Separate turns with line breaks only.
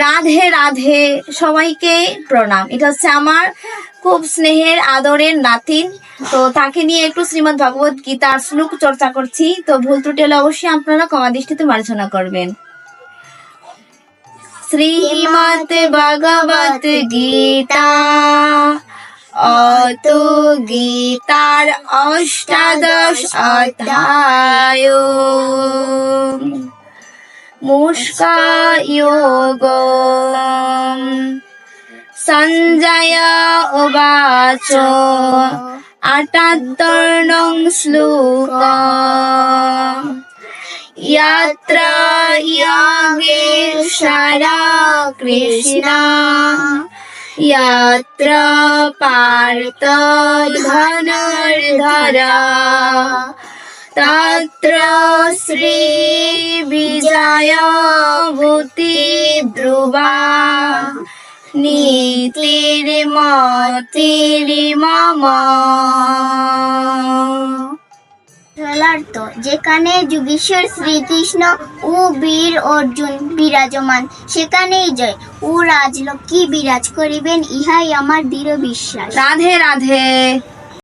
রাধে রাধে, সবাইকে প্রণাম। এটা হচ্ছে আমার খুব স্নেহের আদরের নাতিন, তো তাকে নিয়ে একটু শ্রীমদ্ ভগবত গীতার শ্লোক চর্চা করছি, তো ভুল ত্রুটি হলে অবশ্যই আপনারা ক্ষমা দৃষ্টিতে মার্জনা করবেন। শ্রীমদ্ ভগবত গীতা অত গীতার অষ্টাদশ অধ্যায় মুষ্কয়োগঃ। সঞ্জয় উবাচ ৭৮ শ্লোক यत्र योगेश्वरा कृष्णा यत्र पार्थ धनुर्धरा तत्र श्री विजय भूति ध्रुवा नीतिर्मतिर्मम।
যেখানে যোগেশ্বর শ্রীকৃষ্ণ ও বীর অর্জুন বিরাজমান, সেখানেই জয় ও রাজলক্ষ্মী বিরাজ করিবেন, ইহাই আমার দৃঢ় বিশ্বাস।
রাধে রাধে।